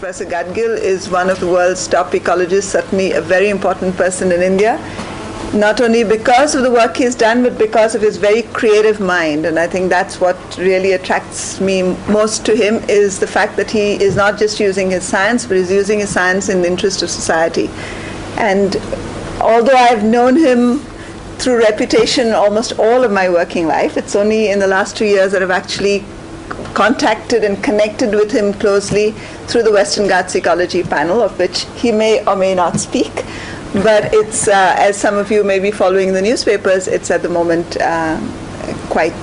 Professor Gadgil is one of the world's top ecologists, certainly a very important person in India, not only because of the work he's done, but because of his very creative mind. And I think that's what really attracts me most to him, is the fact that he is not just using his science, but he's using his science in the interest of society. And although I've known him through reputation almost all of my working life, it's only in the last 2 years that I've actually contacted and connected with him closely through the Western Ghats Ecology Panel, of which he may or may not speak. But it's, as some of you may be following the newspapers, it's at the moment quite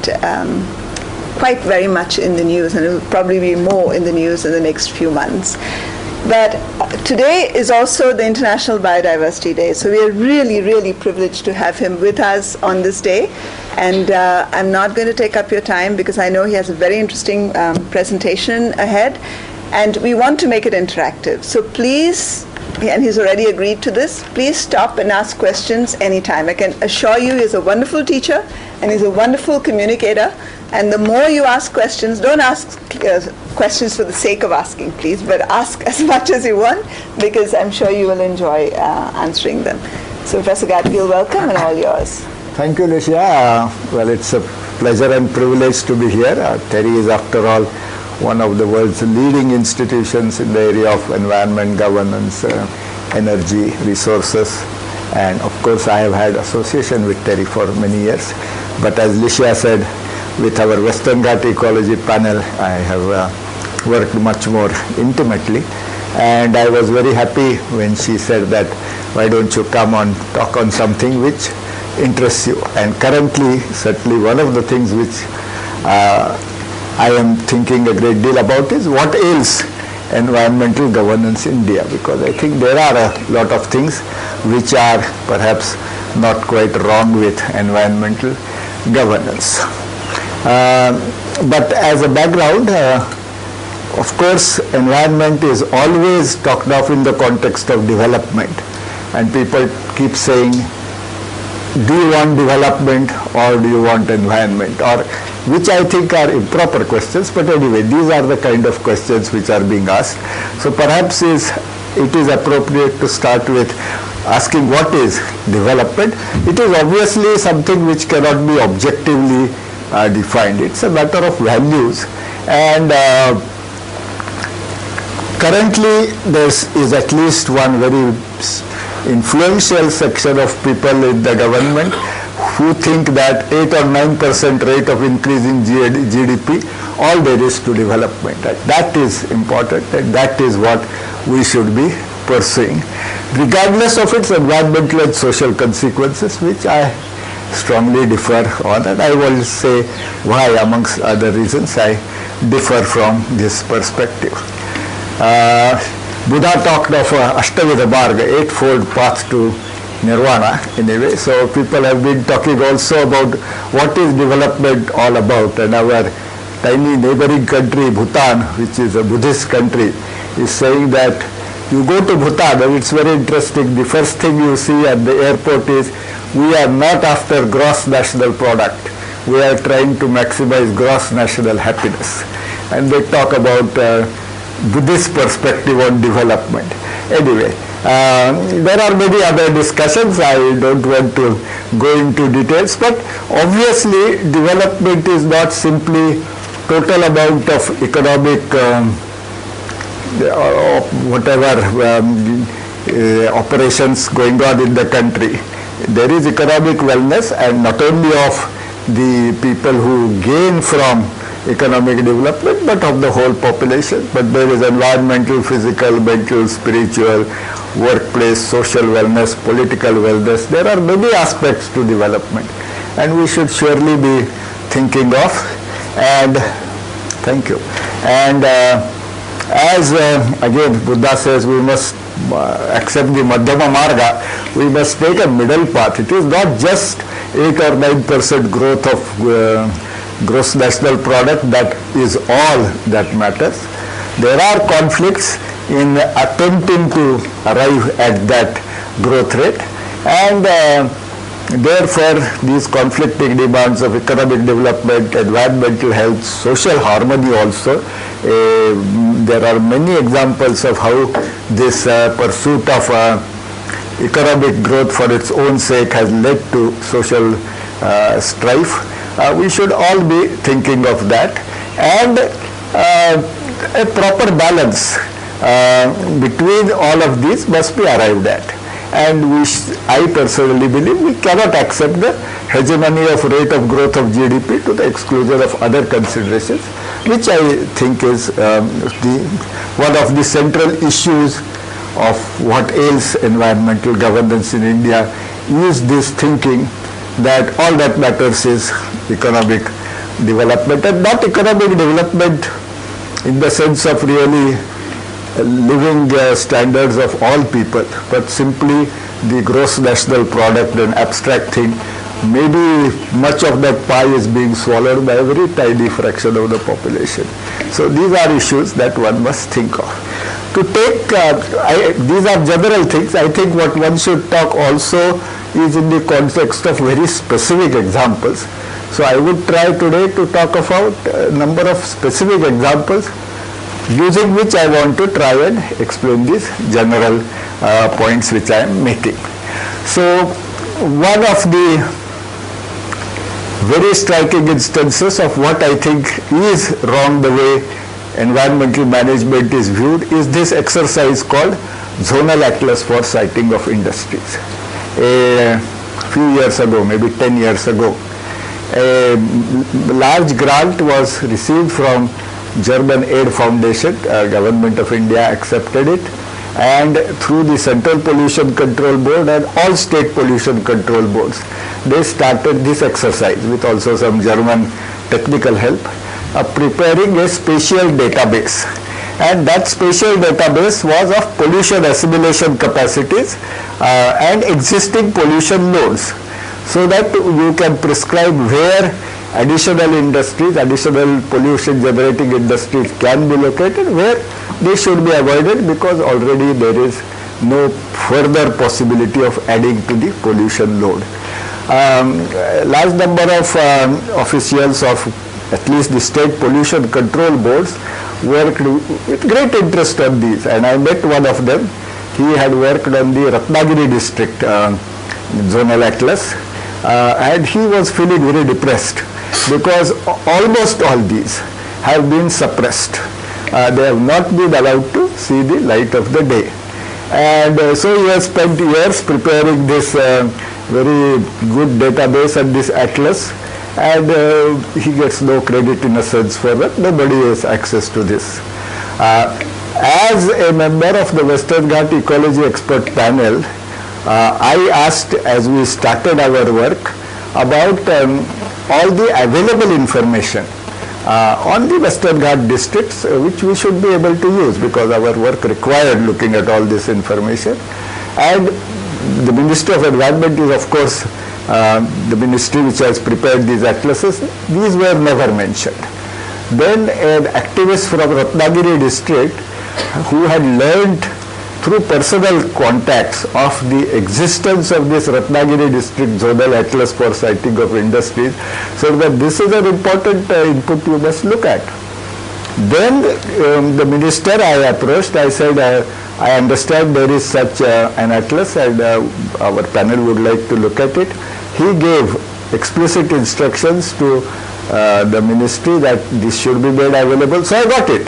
very much in the news, and it will probably be more in the news in the next few months. But today is also the International Biodiversity Day, so we are really, really privileged to have him with us on this day. And I'm not going to take up your time because I know he has a very interesting presentation ahead, and we want to make it interactive. So please, and he's already agreed to this, please stop and ask questions anytime. I can assure you he's a wonderful teacher and he's a wonderful communicator. And the more you ask questions, don't ask questions for the sake of asking, please, but ask as much as you want, because I'm sure you will enjoy answering them. So Professor Gadgil, welcome, and all yours. Thank you, Lucia. Well, it's a pleasure and privilege to be here. Teri is, after all, one of the world's leading institutions in the area of environment, governance, energy, resources. And of course, I have had association with Teri for many years. But as Lucia said, with our Western Ghat Ecology Panel, I have worked much more intimately. And I was very happy when she said that, why don't you come and talk on something which interests you. And currently, certainly one of the things which I am thinking a great deal about is what ails environmental governance in India, because I think there are a lot of things which are perhaps not quite wrong with environmental governance. But as a background, of course, environment is always talked of in the context of development, and people keep saying, do you want development or do you want environment, or which I think are improper questions, but anyway, these are the kind of questions which are being asked. So perhaps it is appropriate to start with asking what is development. It is obviously something which cannot be objectively defined. It's a matter of values, and currently there is at least one very influential section of people in the government who think that 8 or 9% rate of increase in GDP, all there is to development. That is important, and that is what we should be pursuing, regardless of its environmental and social consequences, which I strongly differ on, and I will say why, amongst other reasons, I differ from this perspective. Buddha talked of Ashtavidha Marga, eightfold path to Nirvana, in a way. So people have been talking also about what is development all about, and our tiny neighboring country, Bhutan, which is a Buddhist country, is saying that you go to Bhutan, and it's very interesting, the first thing you see at the airport is, we are not after gross national product, we are trying to maximize gross national happiness. And they talk about Buddhist perspective on development. Anyway, there are many other discussions. I don't want to go into details, but obviously development is not simply total amount of economic operations going on in the country. There is economic wellness, and not only of the people who gain from economic development, but of the whole population. But there is environmental, physical, mental, spiritual, workplace, social wellness, political wellness. There are many aspects to development, and we should surely be thinking of. And thank you. And as again Buddha says, we must accept the Madhyama Marga, we must take a middle path. It is not just 8 or 9% growth of gross national product that is all that matters. There are conflicts in attempting to arrive at that growth rate, and Therefore, these conflicting demands of economic development, environmental health, social harmony also, there are many examples of how this pursuit of economic growth for its own sake has led to social strife. We should all be thinking of that, and a proper balance between all of these must be arrived at. And I personally believe we cannot accept the hegemony of rate of growth of GDP to the exclusion of other considerations, which I think is one of the central issues of what ails environmental governance in India, is this thinking that all that matters is economic development, and not economic development in the sense of really living standards of all people, but simply the gross national product, an abstract thing. Maybe much of that pie is being swallowed by a very tiny fraction of the population. So these are issues that one must think of. To take, these are general things. I think what one should talk also is in the context of very specific examples. So I would try today to talk about a number of specific examples using which I want to try and explain these general points which I am making. So one of the very striking instances of what I think is wrong the way environmental management is viewed is this exercise called Zonal Atlas for Siting of Industries. A few years ago, maybe 10 years ago, a large grant was received from German Aid Foundation. Government of India accepted it, and through the Central Pollution Control Board and all state pollution control boards, they started this exercise with also some German technical help of preparing a spatial database. And that spatial database was of pollution assimilation capacities and existing pollution loads, so that you can prescribe where additional industries, additional pollution generating industries can be located, where they should be avoided because already there is no further possibility of adding to the pollution load. Large number of officials of at least the state pollution control boards worked with great interest on these, and I met one of them. He had worked on the Ratnagiri district zonal atlas, and he was feeling very depressed because almost all these have been suppressed. They have not been allowed to see the light of the day. And so he has spent years preparing this very good database and this atlas, and he gets no credit in a sense for that. Nobody has access to this. As a member of the Western Ghat Ecology Expert Panel, I asked, as we started our work, about all the available information on the Western Ghat districts, which we should be able to use because our work required looking at all this information. And the Ministry of Environment is, of course, the ministry which has prepared these atlases. These were never mentioned. Then an activist from Ratnagiri district who had learned through personal contacts of the existence of this Ratnagiri district zonal atlas for siting of industries, so that this is an important input you must look at. Then the minister I approached, I said, I understand there is such an atlas and our panel would like to look at it. He gave explicit instructions to the ministry that this should be made available, so I got it.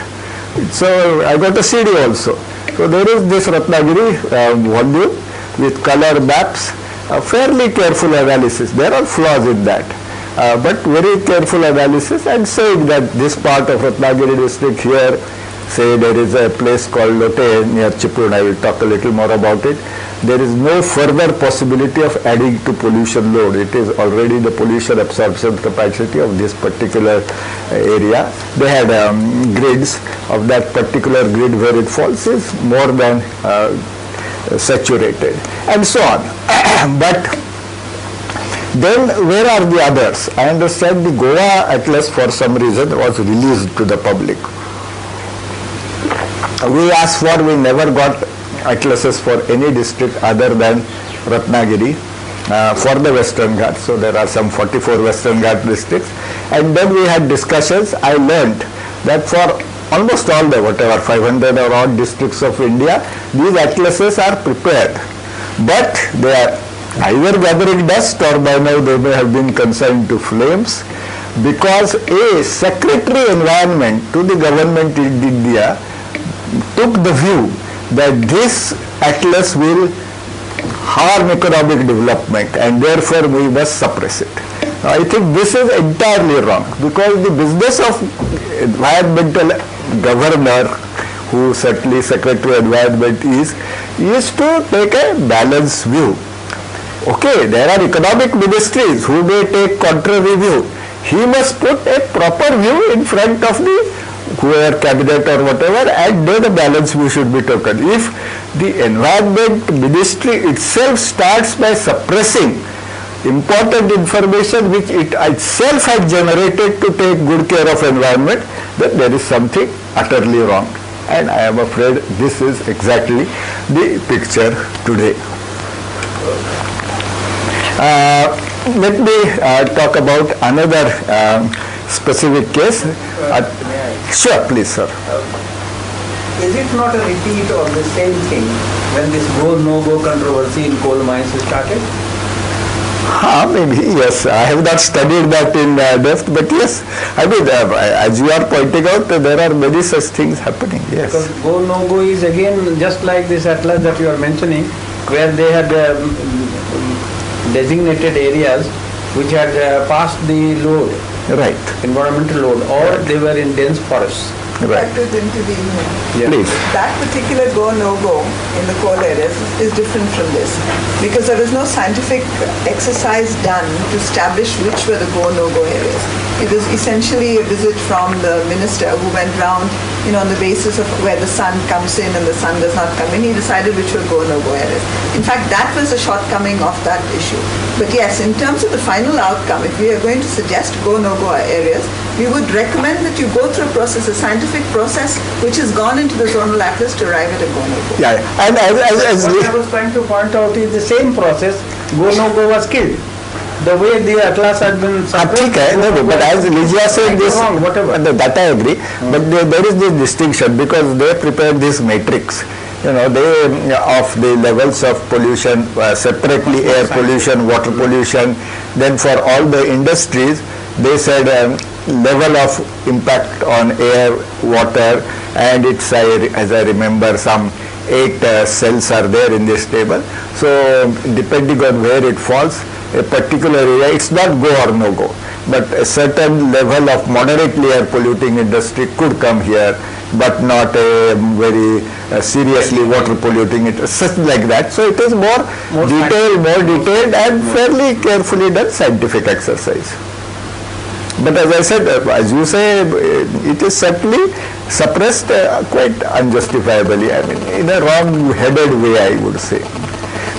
So I got a CD also. So there is this Ratnagiri volume with color maps, fairly careful analysis. There are flaws in that, but very careful analysis, and saying that this part of Ratnagiri district here, say there is a place called Lotte near Chipun, I will talk a little more about it. There is no further possibility of adding to pollution load. It is already the pollution absorption capacity of this particular area. They had grids of that particular grid where it falls is more than saturated, and so on. But then where are the others? I understand the Goa Atlas for some reason was released to the public. We asked for, we never got atlases for any district other than Ratnagiri. for the Western Ghats. So there are some 44 Western Ghat districts. And then we had discussions. I learned that for almost all the 500 or odd districts of India, these atlases are prepared. But they are either gathering dust or by now they may have been consigned to flames, because a Secretary Environment to the government in India took the view that this atlas will harm economic development and therefore we must suppress it. I think this is entirely wrong, because the business of environmental governor, who certainly Secretary of Environment is to take a balanced view. Okay, there are economic ministries who may take contrary view. He must put a proper view in front of the whoever cabinet or whatever, and then a balanced view should be taken. If the environment ministry itself starts by suppressing important information which it itself has generated to take good care of environment, then there is something utterly wrong. And I am afraid this is exactly the picture today. Let me talk about another specific case. Sure, please, sir. Is it not a repeat of the same thing when this go no-go controversy in coal mines started? Maybe, yes. I have not studied that in depth, but yes. I mean, as you are pointing out, there are many such things happening, yes. Because go no-go is again just like this atlas that you are mentioning, where they had designated areas which had passed the load. Right. Environmental load, or they were in dense forests. Right. To intervene here. Yeah. Please. That particular go no go in the coal areas is different from this, because there was no scientific exercise done to establish which were the go no go areas. It was essentially a visit from the minister who went round, on the basis of where the sun comes in and the sun does not come in. He decided which were go no go areas. In fact, that was a shortcoming of that issue. But yes, in terms of the final outcome, if we are going to suggest go no go areas, we would recommend that you go through a process, a scientific process, which has gone into the zonal atlas to arrive at a go no go. Yeah, and as what I was trying to point out is the same process. Go no go was killed. The way the atlas had been suppressed. but as Lijia said this, wrong, whatever. That I agree. But there is this distinction, because they prepared this matrix. They of the levels of pollution separately, air pollution, water pollution. Then for all the industries, they said level of impact on air, water, and it's, as I remember, some 8 cells are there in this table. So depending on where it falls, a particular area, it's not go or no go, but a certain level of moderately air polluting industry could come here, but not a very seriously water polluting, such like that. So it is more detailed and fairly carefully done scientific exercise. But as I said, as you say, it is certainly suppressed quite unjustifiably, I mean, in a wrong-headed way, I would say.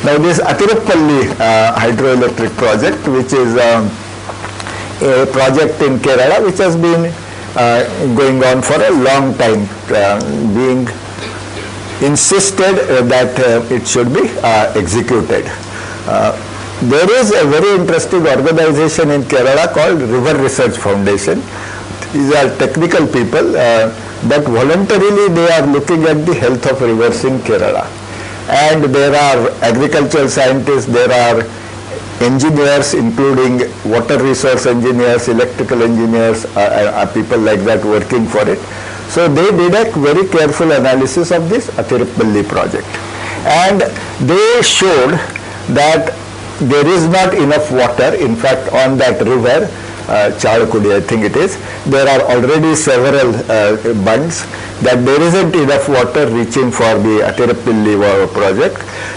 Now this Athirappalli hydroelectric project, which is a project in Kerala, which has been going on for a long time, being insisted that it should be executed. There is a very interesting organization in Kerala called River Research Foundation. These are technical people, but voluntarily they are looking at the health of rivers in Kerala. And there are agricultural scientists, there are engineers, including water resource engineers, electrical engineers, people like that working for it. So they did a very careful analysis of this Athirappalli project. And they showed that there is not enough water. In fact, on that river, Chalakudi I think it is, there are already several bunds, that there isn't enough water reaching for the Athirappalli project,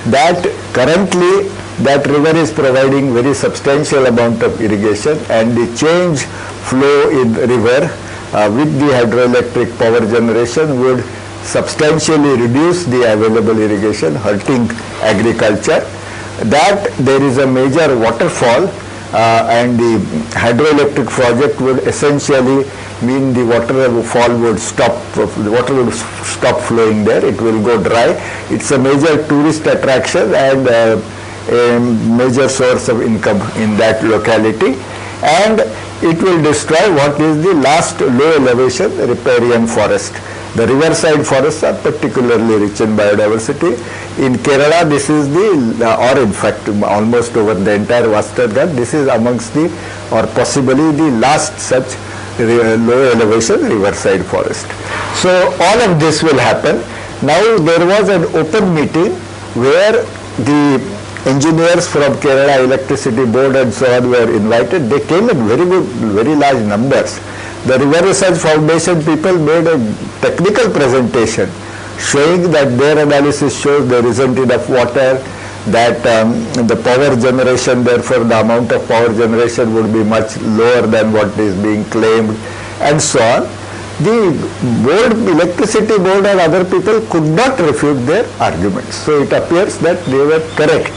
that currently that river is providing very substantial amount of irrigation, and the change flow in the river with the hydroelectric power generation would substantially reduce the available irrigation, hurting agriculture. That there is a major waterfall, and the hydroelectric project would essentially mean the waterfall would stop, the water would stop flowing there, it will go dry. It's a major tourist attraction, and a major source of income in that locality, and it will destroy what is the last low elevation riparian forest. The riverside forests are particularly rich in biodiversity. In Kerala, this is or in fact almost over the entire Western Ghats, this is amongst the, or possibly the last such low elevation riverside forest. So all of this will happen. Now there was an open meeting where the engineers from Kerala Electricity Board and so on were invited. They came in very large numbers. The River Research Foundation people made a technical presentation showing that their analysis shows there isn't enough water, that the power generation, therefore the amount of power generation would be much lower than what is being claimed, and so on. The board, electricity board and other people could not refute their arguments. So it appears that they were correct,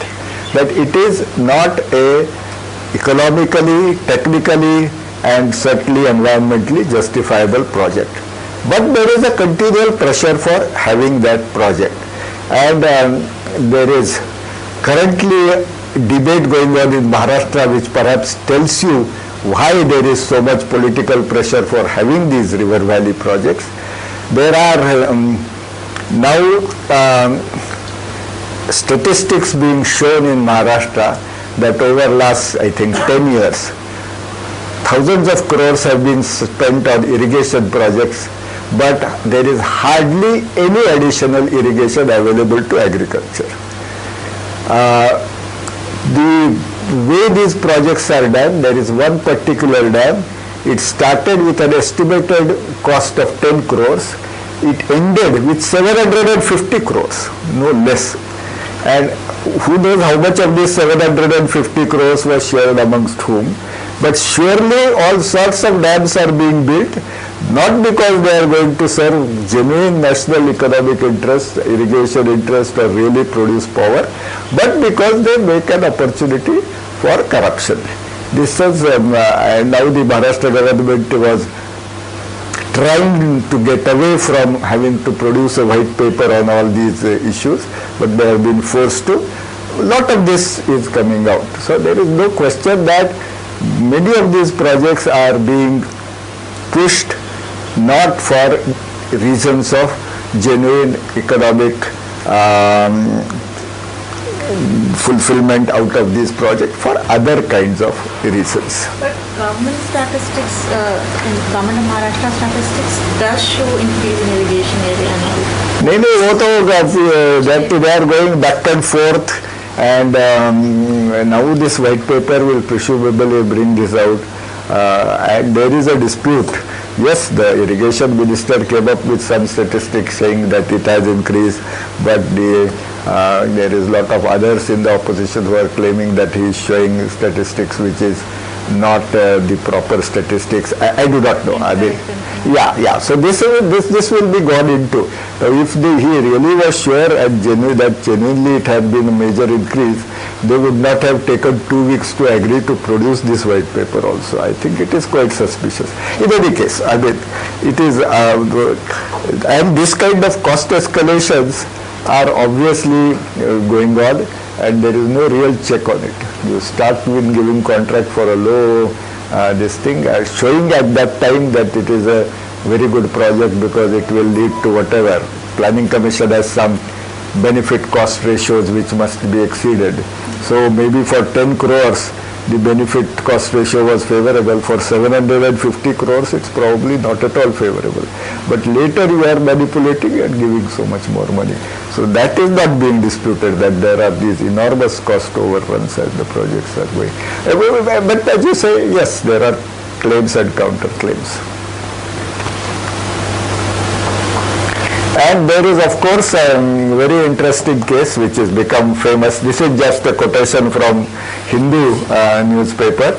that it is not a economically, technically and certainly environmentally justifiable project. But there is a continual pressure for having that project, and there is currently a debate going on in Maharashtra which perhaps tells you why there is so much political pressure for having these river valley projects. There are now statistics being shown in Maharashtra that over last, I think, 10 years, thousands of crores have been spent on irrigation projects, but there is hardly any additional irrigation available to agriculture. The way these projects are done, there is one particular dam. It started with an estimated cost of 10 crores. It ended with 750 crores, no less. And who knows how much of this 750 crores was shared amongst whom. But surely all sorts of dams are being built, not because they are going to serve genuine national economic interest, irrigation interest, or really produce power, but because they make an opportunity for corruption. This is, and now the Maharashtra government was trying to get away from having to produce a white paper on all these issues, but they have been forced to. A lot of this is coming out. So there is no question that many of these projects are being pushed not for reasons of genuine economic fulfillment out of these projects, for other kinds of reasons. But government statistics, in government of Maharashtra statistics does show increase in irrigation area and all. That they are going back and forth, and now this white paper will presumably bring this out, and there is a dispute. Yes, the irrigation minister came up with some statistics saying that it has increased, but there is a lot of others in the opposition who are claiming that he is showing statistics which is not the proper statistics. I do not know. I mean, yeah. So this will be gone into. If he really was sure and that genuinely it had been a major increase, they would not have taken 2 weeks to agree to produce this white paper also. I think it is quite suspicious. In any case, I mean, it is, and this kind of cost escalations are obviously going on, and there is no real check on it. You start with giving contract for a low this thing, showing at that time that it is a very good project because it will lead to whatever. Planning Commission has some benefit cost ratios which must be exceeded. So maybe for 10 crores the benefit cost ratio was favorable. For 750 crores it's probably not at all favorable. But later you are manipulating and giving so much more money. So that is not being disputed, that there are these enormous cost overruns as the projects are going. But as you say, yes, there are claims and counterclaims. And there is, of course, a very interesting case which has become famous. This is just a quotation from Hindu newspaper.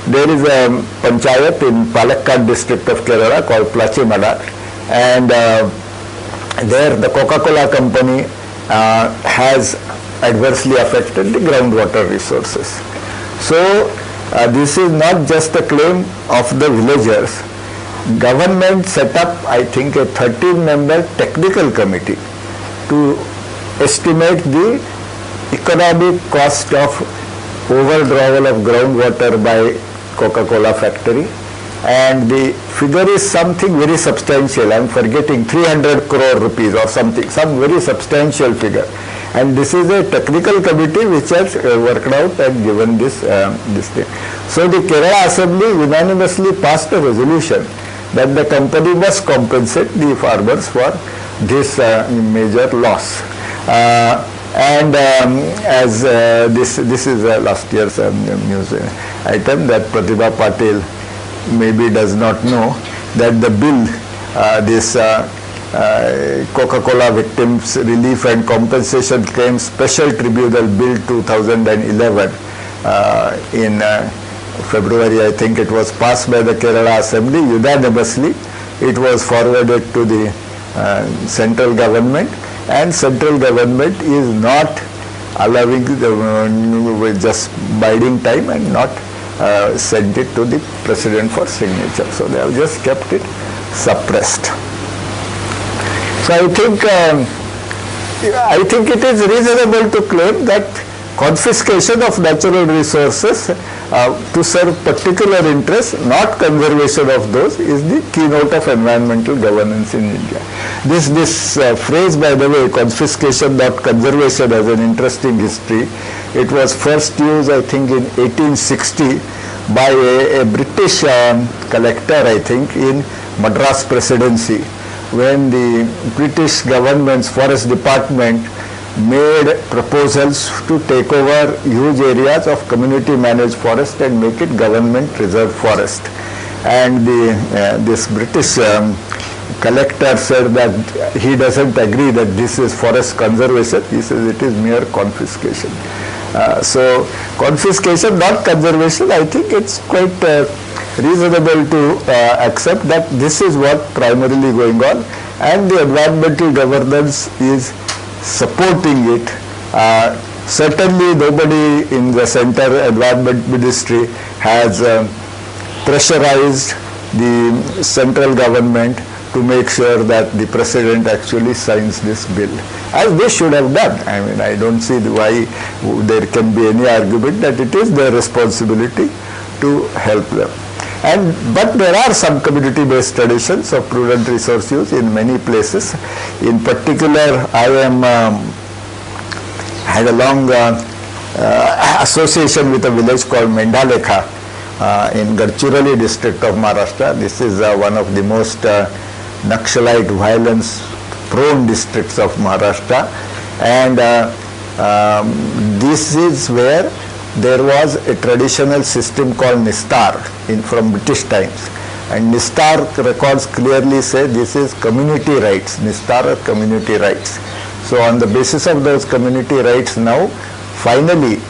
There is a panchayat in Palakkad district of Kerala called Plachimada, and there the Coca-Cola company has adversely affected the groundwater resources. So this is not just a claim of the villagers. Government set up, I think, a 13-member technical committee to estimate the economic cost of overdrawal of groundwater by Coca-Cola factory, and the figure is something very substantial. I am forgetting 300 crore rupees or something, some very substantial figure. And this is a technical committee which has worked out and given this thing. So the Kerala Assembly unanimously passed a resolution that the company must compensate the farmers for this major loss. As this is last year's news item, that Pratibha Patil maybe does not know that the bill, this Coca-Cola Victims Relief and Compensation Claims Special Tribunal Bill 2011 in February, I think it was passed by the Kerala Assembly unanimously. It was forwarded to the central government, and central government is not allowing the just biding time and not sent it to the president for signature. So they have just kept it suppressed. So I think it is reasonable to claim that confiscation of natural resources to serve particular interests, not conservation of those, is the keynote of environmental governance in India. This phrase, by the way, confiscation, not conservation, has an interesting history. It was first used, I think, in 1860 by a British collector, I think, in Madras Presidency, when the British government's forest department made proposals to take over huge areas of community managed forest and make it government reserve forest. And this British collector said that he doesn't agree that this is forest conservation. He says it is mere confiscation. So confiscation, not conservation, I think it's quite reasonable to accept that this is what primarily going on, and the environmental governance is supporting it. Certainly nobody in the center environment ministry has pressurized the central government to make sure that the president actually signs this bill, as they should have done. I mean, I don't see why there can be any argument that it is their responsibility to help them. But there are some community-based traditions of prudent resource use in many places. In particular, I had a long association with a village called Mendhalekha in Gadchiroli district of Maharashtra. This is one of the most Naxalite violence prone districts of Maharashtra, and this is where there was a traditional system called Nistar from British times, and Nistar records clearly say this is community rights. Nistar are community rights. So on the basis of those community rights, now finally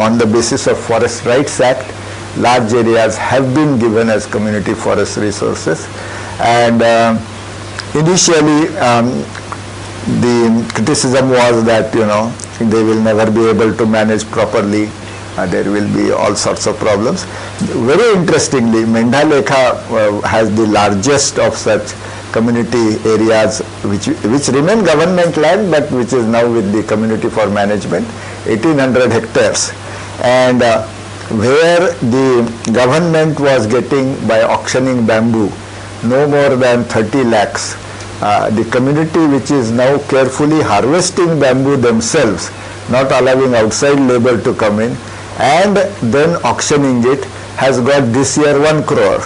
on the basis of Forest Rights Act, large areas have been given as community forest resources. And initially the criticism was that they will never be able to manage properly. There will be all sorts of problems. Very interestingly, Mendhalekha has the largest of such community areas which remain government land, but which is now with the community for management, 1800 hectares. And where the government was getting, by auctioning bamboo, no more than 30 lakhs. The community, which is now carefully harvesting bamboo themselves, not allowing outside labor to come in, and then auctioning it, has got this year 1 crore,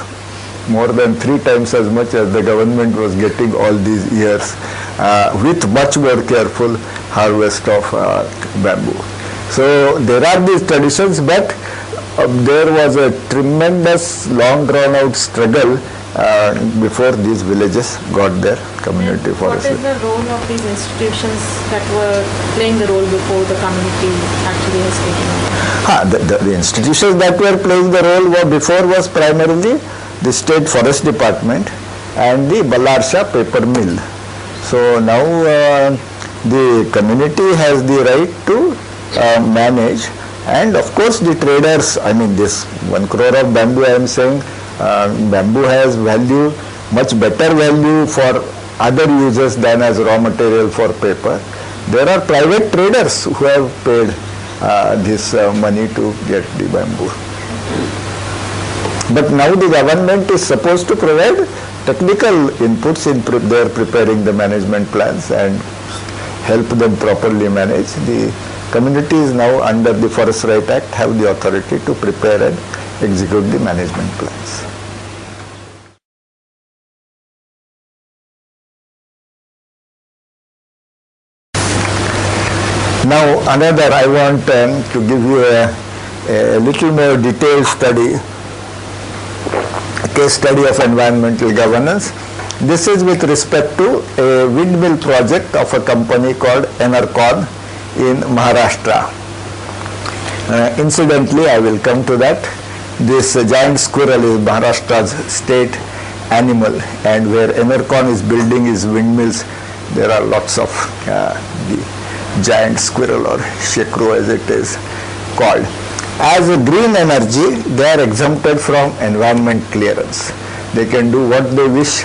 more than 3 times as much as the government was getting all these years, with much more careful harvest of bamboo. So there are these traditions, but there was a tremendous long drawn out struggle before these villages got their community forest. What is the role of these institutions that were playing the role before the community actually has taken over? The institutions that were playing the role before was primarily the State Forest Department and the Ballarsha paper mill. So now the community has the right to manage, and of course the traders, I mean this 1 crore of bamboo, I am saying, bamboo has value, much better value for other uses than as raw material for paper. There are private traders who have paid this money to get the bamboo. But now the government is supposed to provide technical inputs in their preparing the management plans and help them properly manage. The communities now under the Forest Right Act have the authority to prepare and execute the management plans. Now another, I want to give you a little more detailed study, a case study of environmental governance. This is with respect to a windmill project of a company called Enercon in Maharashtra. Incidentally, I will come to that. This giant squirrel is Maharashtra's state animal, and where Enercon is building his windmills, there are lots of the giant squirrel, or shekru as it is called. As a green energy, they are exempted from environment clearance. They can do what they wish,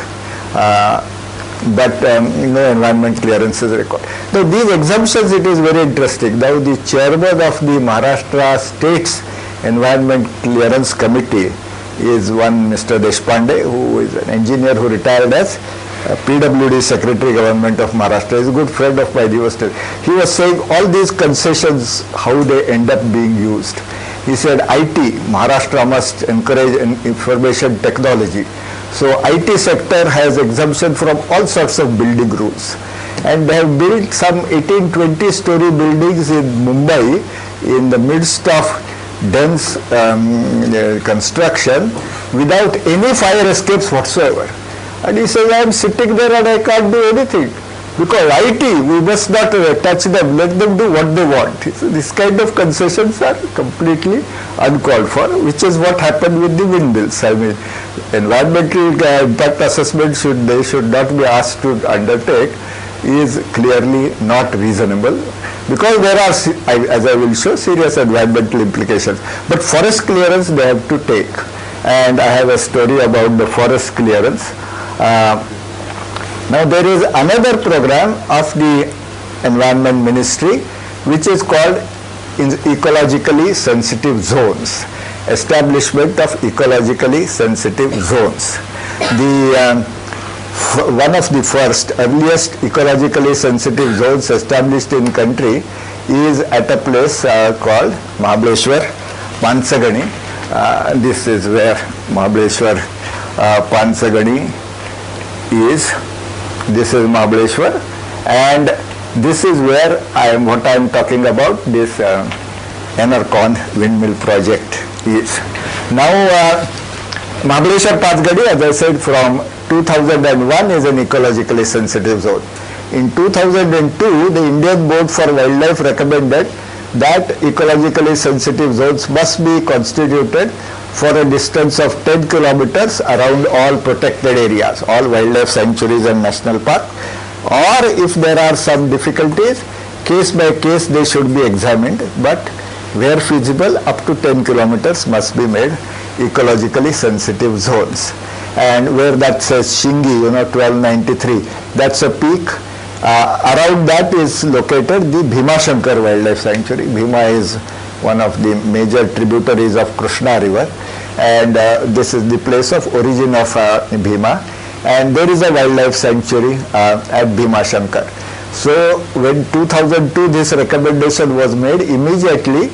but no environment clearance is required. Now these exemptions, it is very interesting. Now the chairman of the Maharashtra State's Environment Clearance Committee is one Mr. Deshpande, who is an engineer who retired as PWD Secretary Government of Maharashtra. He is a good friend of mine. He was saying all these concessions, how they end up being used. He said IT, Maharashtra must encourage information technology. So IT sector has exemption from all sorts of building rules. And they have built some 18-20 story buildings in Mumbai in the midst of dense construction without any fire escapes whatsoever. And he says, I am sitting there and I can't do anything. Because IT, we must not touch them, let them do what they want. So this kind of concessions are completely uncalled for, which is what happened with the windmills. I mean, environmental impact assessment they should not be asked to undertake is clearly not reasonable, because there are, as I will show, serious environmental implications. But forest clearance they have to take. And I have a story about the forest clearance. Now there is another program of the Environment Ministry which is called ecologically sensitive zones, establishment of ecologically sensitive zones. The one of the first earliest ecologically sensitive zones established in country is at a place called Mahabaleshwar, Pansagani. This is where Mahabaleshwar, Pansagani is. This is Mahabaleshwar, and this is where what I am talking about, this Enercon windmill project is. Now Mahabaleshwar Pansagani, as I said, from 2001 is an ecologically sensitive zone. In 2002, the Indian Board for Wildlife recommended that ecologically sensitive zones must be constituted for a distance of 10 kilometers around all protected areas, all wildlife sanctuaries and national park. Or if there are some difficulties, case by case they should be examined, but where feasible, up to 10 kilometers must be made ecologically sensitive zones. And where that says Shingi, 1293, that's a peak. Around that is located the Bhima Shankar Wildlife Sanctuary. Bhima is one of the major tributaries of Krishna river, and this is the place of origin of Bhima, and there is a wildlife sanctuary at Bhima Shankar. So when 2002 this recommendation was made, immediately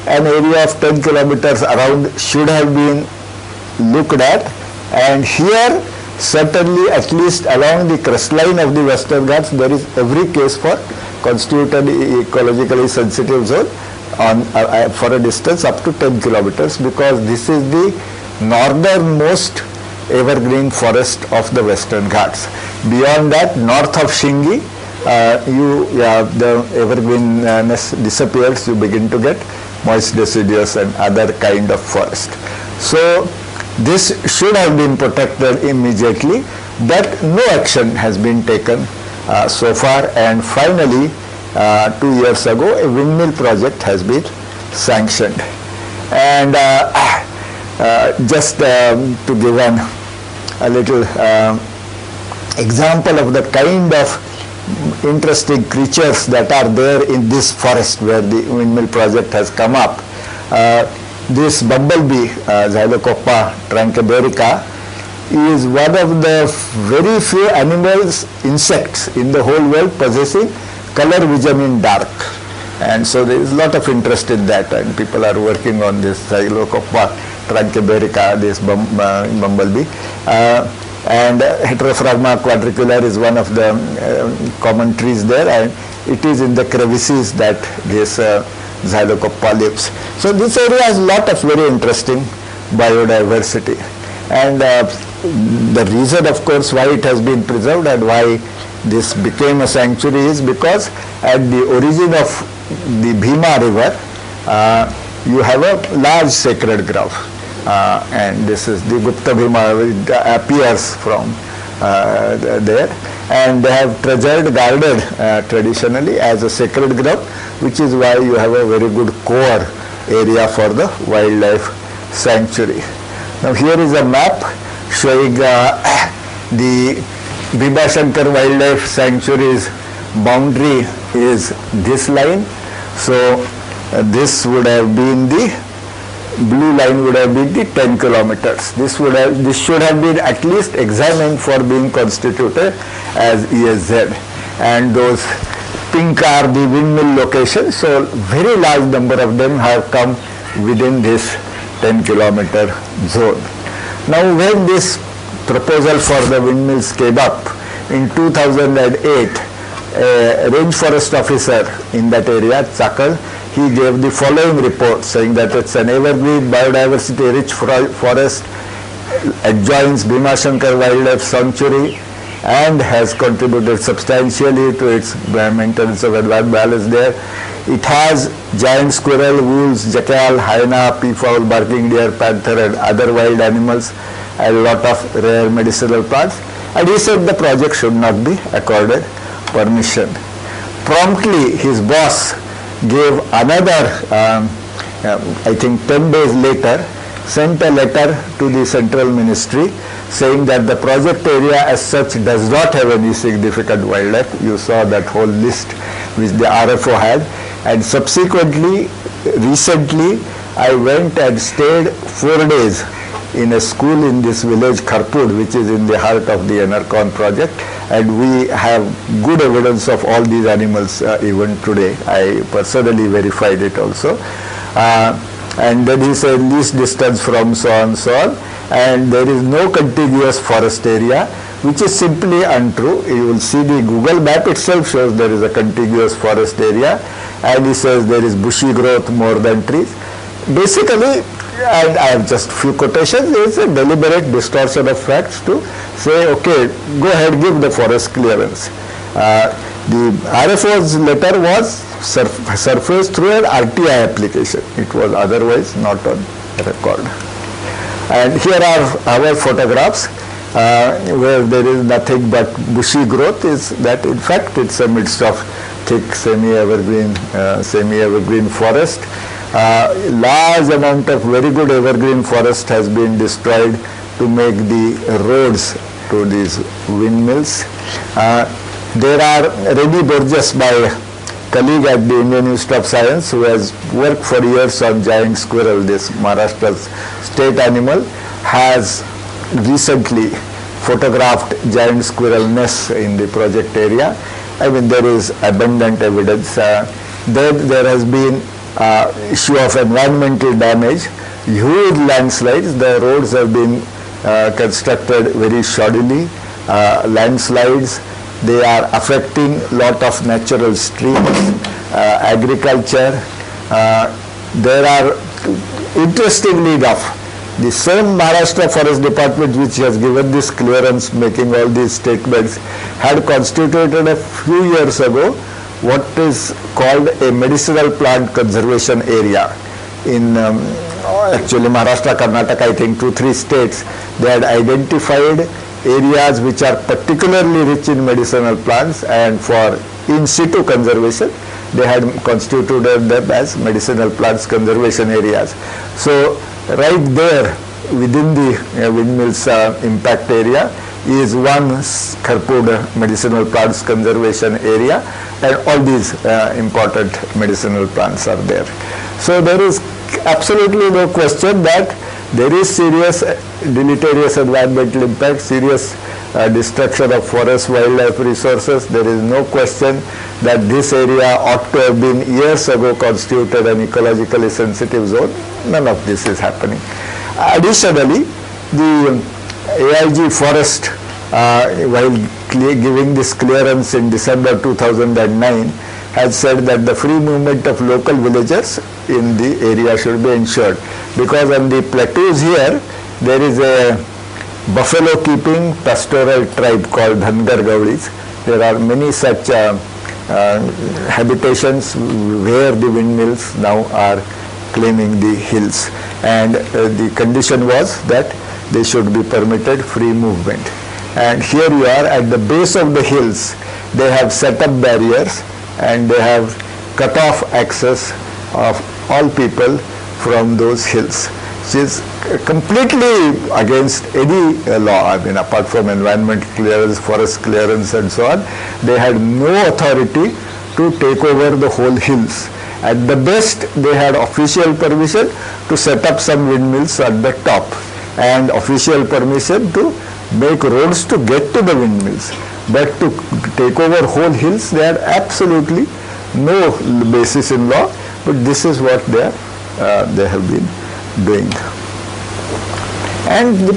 an area of 10 kilometers around should have been looked at, and here certainly at least along the crestline of the Western Ghats there is every case for constituted ecologically sensitive zone on for a distance up to 10 kilometers, because this is the northernmost evergreen forest of the Western Ghats. Beyond that, north of Shingi, the evergreenness disappears, you begin to get moist deciduous and other kind of forest. So this should have been protected immediately, but no action has been taken so far, and finally 2 years ago a windmill project has been sanctioned. And just to give a little example of the kind of interesting creatures that are there in this forest where the windmill project has come up. This bumblebee, Xylocoppa trancaberica, is one of the very few animals, insects in the whole world possessing color vision in dark. And so there is a lot of interest in that, and people are working on this Xylocoppa trancaberica, this bumblebee. And Heterophragma quadriculare is one of the common trees there, and it is in the crevices that this Xylocoppa lives. So this area has a lot of very interesting biodiversity. And the reason, of course, why it has been preserved and why this became a sanctuary is because at the origin of the Bhima river, you have a large sacred grove. And this is the Gupta Bhima, it appears from there, and they have treasured, guarded traditionally as a sacred grove, which is why you have a very good core area for the wildlife sanctuary. Now here is a map showing the Bhimashakar Wildlife Sanctuary's boundary is this line. So this would have been the blue line would have been the 10 kilometers. This should have been at least examined for being constituted as ESZ. And those pink are the windmill locations. So very large number of them have come within this 10-kilometer zone. Now when this proposal for the windmills came up in 2008, a range forest officer in that area, Chakal, he gave the following report saying that it's an evergreen biodiversity rich forest, adjoins Bhimashakar Wildlife Sanctuary and has contributed substantially to its maintenance of environment balance there. It has giant squirrel, wolves, jackal, hyena, peafowl, barking deer, panther and other wild animals and a lot of rare medicinal plants. And he said the project should not be accorded permission. Promptly his boss gave another, I think 10 days later, sent a letter to the central ministry saying that the project area as such does not have any significant wildlife. You saw that whole list which the RFO had. And subsequently, recently, I went and stayed 4 days in a school in this village Kharpur, which is in the heart of the Enercon project, and we have good evidence of all these animals even today. I personally verified it also. And then he said least distance from so on, and there is no contiguous forest area, which is simply untrue. You will see the Google map itself shows there is a contiguous forest area, and he says there is bushy growth more than trees. Basically, and I have just few quotations, there is a deliberate distortion of facts to say, okay, go ahead, give the forest clearance. The RFO's letter was surfaced through an RTI application. It was otherwise not on record. And here are our photographs where there is nothing but bushy growth. Is that in fact it's a midst of thick semi-evergreen forest. Large amount of very good evergreen forest has been destroyed to make the roads to these windmills. There are Reddy Burgess, my colleague at the Indian Institute of Science, who has worked for years on giant squirrel, this Maharashtra's state animal, has recently photographed giant squirrel nests in the project area. I mean, there is abundant evidence. Then there has been issue of environmental damage, huge landslides. The roads have been constructed very shoddily. Landslides, they are affecting lot of natural streams, agriculture. There are, interestingly enough, the same Maharashtra Forest Department which has given this clearance, making all these statements, had constituted a few years ago what is called a medicinal plant conservation area. In actually Maharashtra, Karnataka, I think 2-3 states, they had identified areas which are particularly rich in medicinal plants, and for in situ conservation they had constituted them as medicinal plants conservation areas. So right there within the windmills impact area, is one Kharpur medicinal plants conservation area, and all these important medicinal plants are there. So there is absolutely no question that there is serious deleterious environmental impact, serious destruction of forest wildlife resources. There is no question that this area ought to have been years ago constituted an ecologically sensitive zone. None of this is happening. Additionally, the AIG forest, while giving this clearance in December 2009, has said that the free movement of local villagers in the area should be ensured, because on the plateaus here there is a buffalo keeping pastoral tribe called Dhangar Gauris. There are many such habitations where the windmills now are claiming the hills, and the condition was that they should be permitted free movement. And here you are at the base of the hills. They have set up barriers and they have cut off access of all people from those hills, which is completely against any law. I mean, apart from environmental clearance, forest clearance and so on, they had no authority to take over the whole hills. At the best, they had official permission to set up some windmills at the top and official permission to make roads to get to the windmills. But to take over whole hills, they had absolutely no basis in law, but this is what they have been doing. And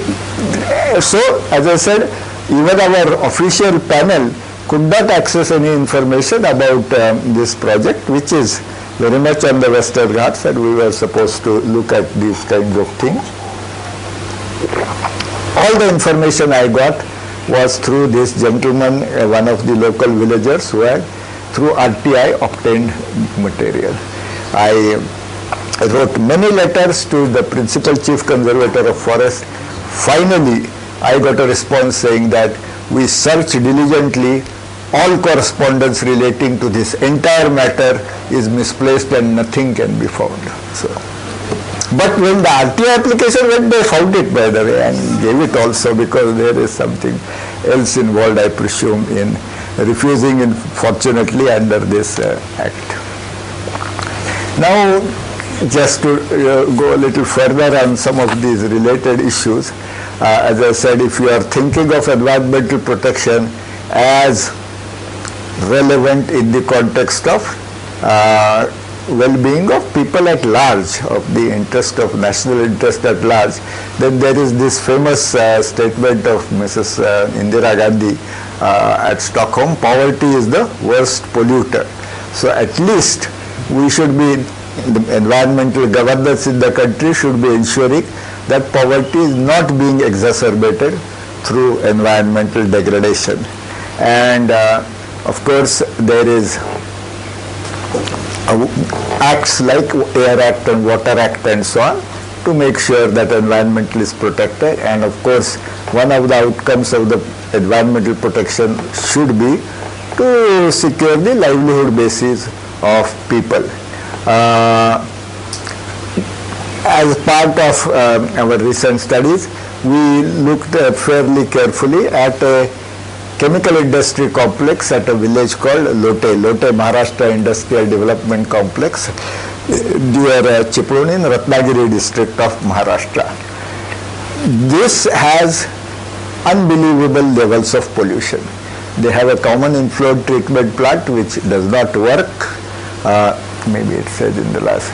so, as I said, even our official panel could not access any information about this project, which is very much on the Western Ghats, and we were supposed to look at these kinds of things. All the information I got was through this gentleman, one of the local villagers who had, through RTI, obtained material. I wrote many letters to the principal chief conservator of forest. Finally, I got a response saying that we search diligently. All correspondence relating to this entire matter is misplaced and nothing can be found. So, but when the RTI application went, they found it, by the way, and gave it also, because there is something else involved, I presume, in refusing, fortunately, under this act. Now, just to go a little further on some of these related issues, as I said, if you are thinking of environmental protection as relevant in the context of well-being of people at large, of the interest of national interest at large, then there is this famous statement of Mrs. Indira Gandhi at Stockholm: poverty is the worst polluter. So at least we should be, the environmental governance in the country should be ensuring that poverty is not being exacerbated through environmental degradation. And of course, there is acts like Air Act and Water Act and so on to make sure that environmental is protected. And of course, one of the outcomes of the environmental protection should be to secure the livelihood basis of people. As part of our recent studies, we looked fairly carefully at a chemical industry complex at a village called Lote Maharashtra Industrial Development Complex near Chiploni in Ratnagiri district of Maharashtra. This has unbelievable levels of pollution. They have a common inflow treatment plant which does not work. Maybe it said in the last,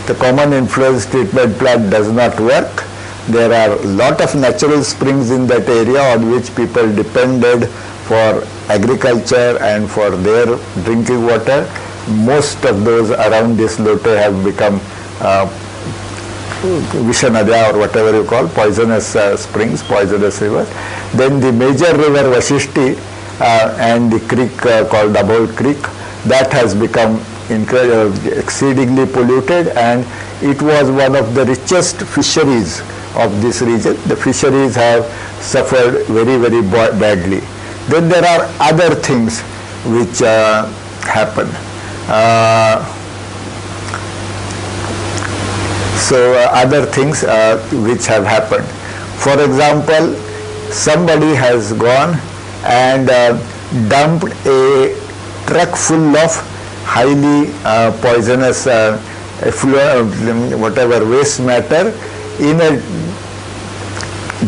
the common influence treatment plant does not work. There are a lot of natural springs in that area on which people depended for agriculture and for their drinking water. Most of those around this Lote have become Vishanadya or whatever you call, poisonous springs, poisonous rivers. Then the major river Vashishti and the creek called Dabhol Creek, that has become exceedingly polluted, and it was one of the richest fisheries of this region. The fisheries have suffered very, very badly. Then there are other things which happen. Other things which have happened. For example, somebody has gone and dumped a truck full of highly poisonous whatever waste matter in a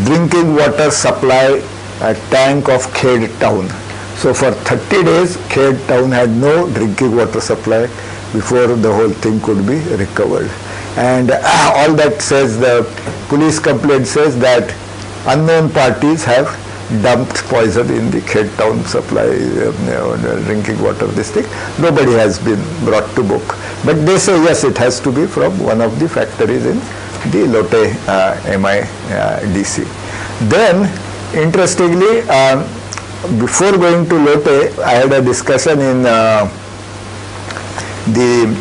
drinking water supply tank of Khed town. So for 30 days Khed town had no drinking water supply before the whole thing could be recovered. And all that says, the police complaint says that unknown parties have dumped poison in the Khed town supply drinking water district. Nobody has been brought to book. But they say yes, it has to be from one of the factories in the Lote MIDC. Then interestingly, before going to Lote, I had a discussion in the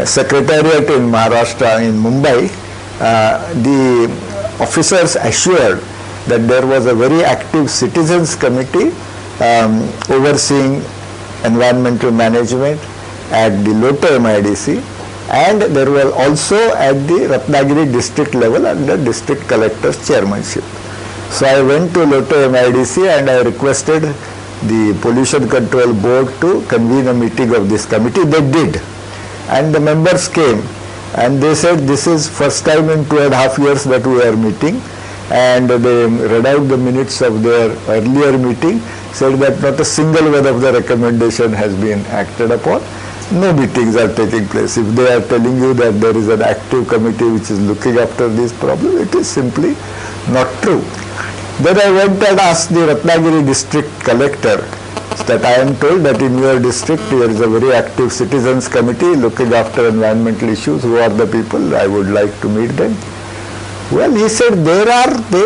Secretariat in Maharashtra in Mumbai. The officers assured that there was a very active citizens committee overseeing environmental management at the Lote MIDC, and there were also at the Ratnagiri district level under district collector's chairmanship. So I went to Lote MIDC and I requested the pollution control board to convene a meeting of this committee. They did, and the members came and they said this is first time in 2.5 years that we are meeting, and they read out the minutes of their earlier meeting, said that not a single word of the recommendation has been acted upon. No meetings are taking place. If they are telling you that there is an active committee which is looking after this problem, it is simply not true. Then I went and asked the Ratnagiri district collector that I am told that in your district there is a very active citizens committee looking after environmental issues. Who are the people? I would like to meet them. Well, he said there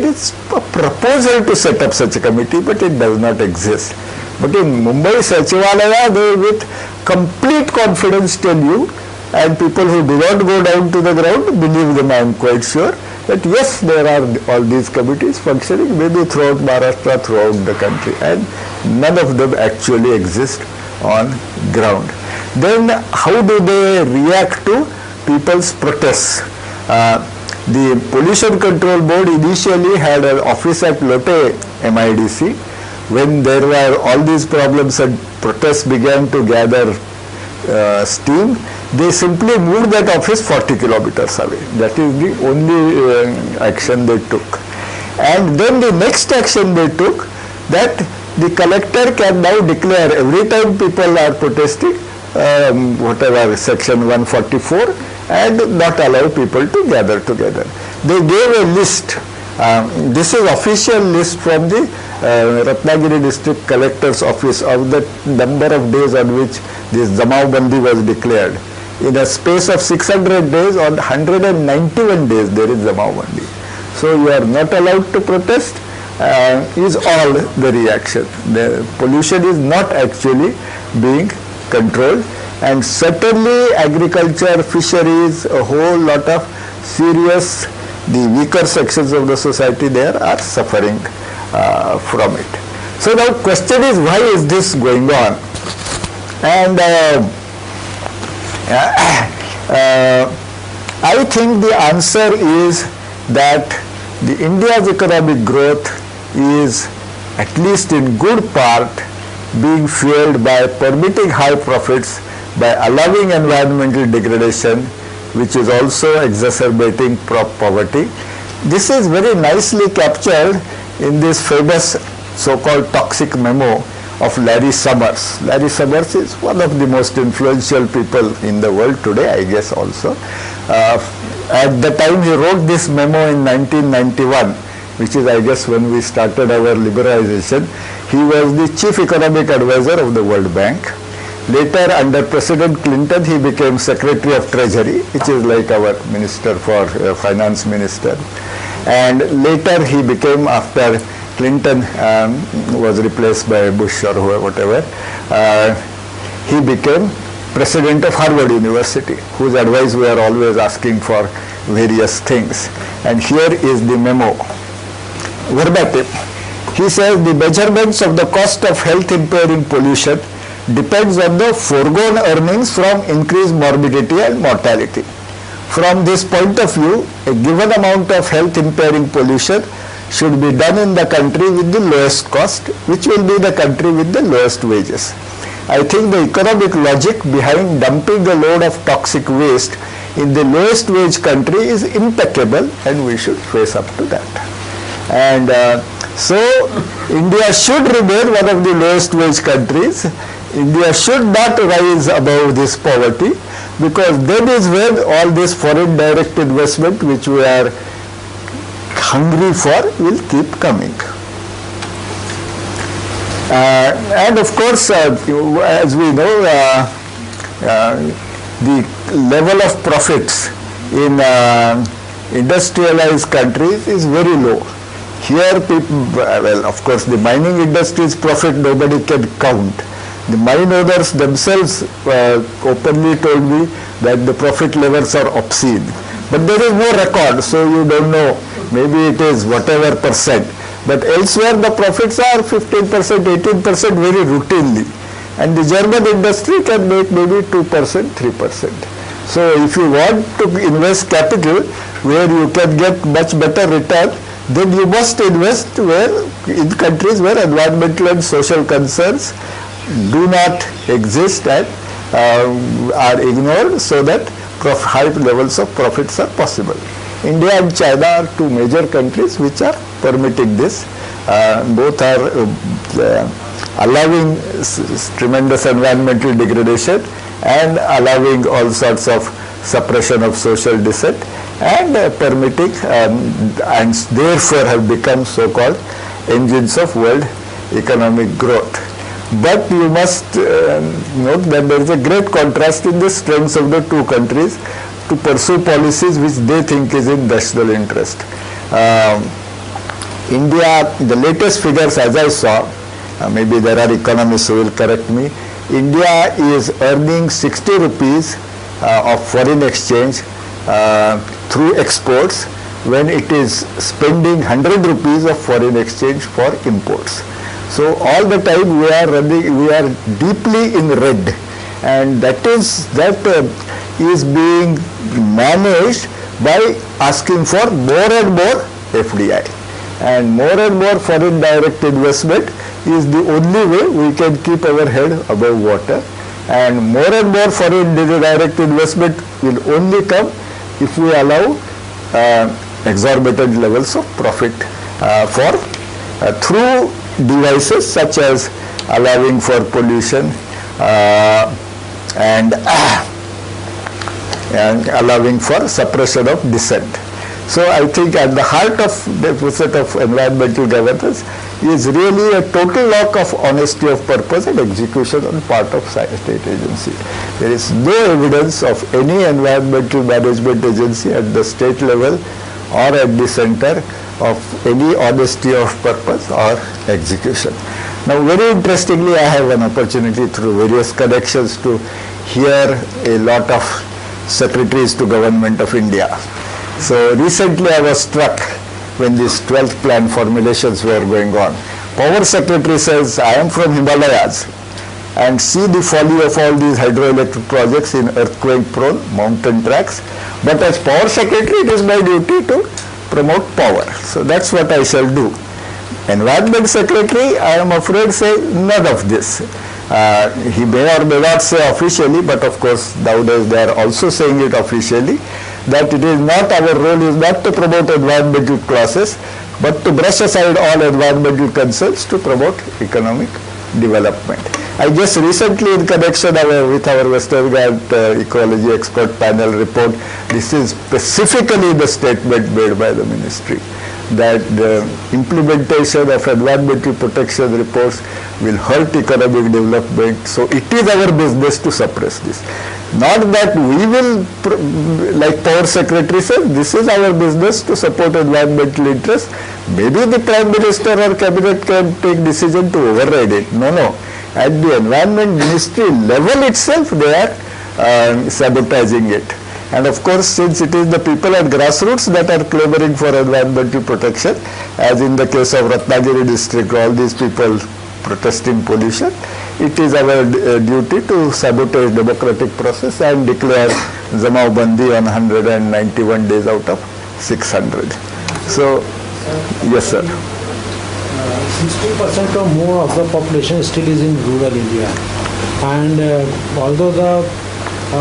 is a proposal to set up such a committee, but it does not exist. But in Mumbai Sachivalaya, they with complete confidence tell you, and people who do not go down to the ground believe them, I am quite sure, that yes, there are all these committees functioning maybe throughout Maharashtra, throughout the country, and none of them actually exist on ground. Then how do they react to people's protests? The Pollution Control Board initially had an office at Lote MIDC. When there were all these problems and protests began to gather steam, they simply moved that office 40 kilometers away. That is the only action they took. And then the next action they took, that the collector can now declare every time people are protesting, whatever section 144, and not allow people to gather together. They gave a list. This is official list from the Ratnagiri district collector's office of the number of days on which this Jamao Bandi was declared. In a space of 600 days, on 191 days there is Jamao Bandi. So you are not allowed to protest, is all the reaction. The pollution is not actually being controlled, and certainly agriculture, fisheries, a whole lot of serious, the weaker sections of the society there are suffering from it. So the question is, why is this going on? And I think the answer is that the India's economic growth is, at least in good part, being fueled by permitting high profits, by allowing environmental degradation, which is also exacerbating poverty. This is very nicely captured in this famous so-called toxic memo of Larry Summers. Larry Summers is one of the most influential people in the world today, I guess also. At the time he wrote this memo in 1991, which is, I guess, when we started our liberalization, he was the chief economic advisor of the World Bank. Later, under President Clinton, he became Secretary of Treasury, which is like our Minister for Finance Minister. And later he became, after Clinton was replaced by Bush or whatever, he became President of Harvard University, whose advice we are always asking for various things. And here is the memo, verbatim. He says, the measurements of the cost of health impairing pollution depends on the foregone earnings from increased morbidity and mortality. From this point of view, a given amount of health impairing pollution should be done in the country with the lowest cost, which will be the country with the lowest wages. I think the economic logic behind dumping a load of toxic waste in the lowest wage country is impeccable, and we should face up to that. And so India should remain one of the lowest wage countries. India should not rise above this poverty, because then is when all this foreign direct investment which we are hungry for will keep coming. And of course, as we know, the level of profits in industrialized countries is very low. Here people, well, of course, the mining industry's profit nobody can count. The mine owners themselves openly told me that the profit levels are obscene. But there is no record, so you don't know. Maybe it is whatever percent. But elsewhere the profits are 15%, 18% very routinely. And the German industry can make maybe 2%, 3%. So if you want to invest capital where you can get much better return, then you must invest in countries where environmental and social concerns do not exist and are ignored, so that high levels of profits are possible. India and China are two major countries which are permitting this. Both are allowing tremendous environmental degradation and allowing all sorts of suppression of social dissent, and permitting and therefore have become so-called engines of world economic growth. But you must note that there is a great contrast in the strengths of the two countries to pursue policies which they think is in national interest. India, the latest figures as I saw, maybe there are economists who will correct me, India is earning 60 rupees of foreign exchange through exports when it is spending 100 rupees of foreign exchange for imports. So all the time we are deeply in red, and that is being managed by asking for more and more FDI. And more foreign direct investment is the only way we can keep our head above water. And more foreign direct investment will only come if we allow exorbitant levels of profit through devices such as allowing for pollution and allowing for suppression of dissent. So I think at the heart of deficit of environmental governance is really a total lack of honesty of purpose and execution on part of state agency. There is no evidence of any environmental management agency at the state level or at the center of any honesty of purpose or execution. Now very interestingly, I have an opportunity through various connections to hear a lot of secretaries to Government of India. So recently I was struck when these 12th plan formulations were going on. Power Secretary says, I am from Himalayas and see the folly of all these hydroelectric projects in earthquake prone mountain tracks, but as Power Secretary it is my duty to promote power. So that's what I shall do. Environment Secretary, I am afraid, say none of this. He may or may not say officially, but of course nowadays they are also saying it officially, that it is not, our role is not to promote environmental clauses, but to brush aside all environmental concerns to promote economic development. I just recently, in connection with our Western Ghat Ecology Expert Panel report, this is specifically the statement made by the ministry, that the implementation of environmental protection reports will hurt economic development. So it is our business to suppress this. Not that we will, like Power Secretary said, this is our business to support environmental interests. Maybe the Prime Minister or Cabinet can take decision to override it. No. At the Environment Ministry level itself, they are sabotaging it. And of course, since it is the people at grassroots that are clamoring for environmental protection, as in the case of Ratnagiri district, all these people protesting pollution, it is our duty to sabotage democratic process and declare Zamao Bandi on 191 days out of 600. So Yes, sir. 60% or more of the population still is in rural India, and although the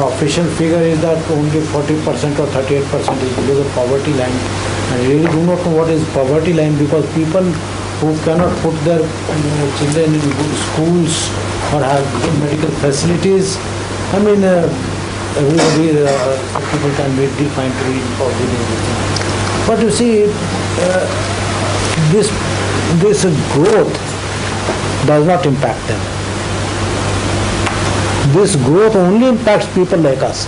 official figure is that only 40% or 38% is below the poverty line, and I really do not know what is poverty line, because people who cannot put their children in good schools or have good medical facilities, I mean, everybody, people can define to be poverty. But you see, this growth does not impact them. This growth only impacts people like us.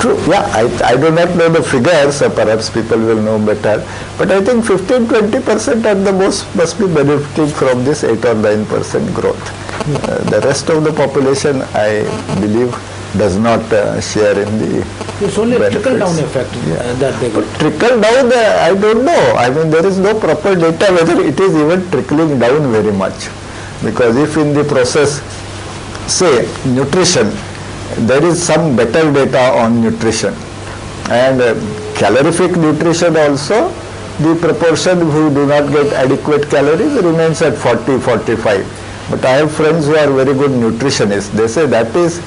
True. Yeah, I do not know the figures, perhaps people will know better, but I think 15-20% at the most must be benefiting from this 8 or 9% growth. The rest of the population, I believe, does not share in the It's only benefits. a trickle-down effect that they get. Trickle down, I don't know. I mean, there is no proper data whether it is even trickling down very much. Because if in the process, say, nutrition, there is some better data on nutrition. And calorific nutrition also, the proportion who do not get adequate calories remains at 40-45. But I have friends who are very good nutritionists. They say that is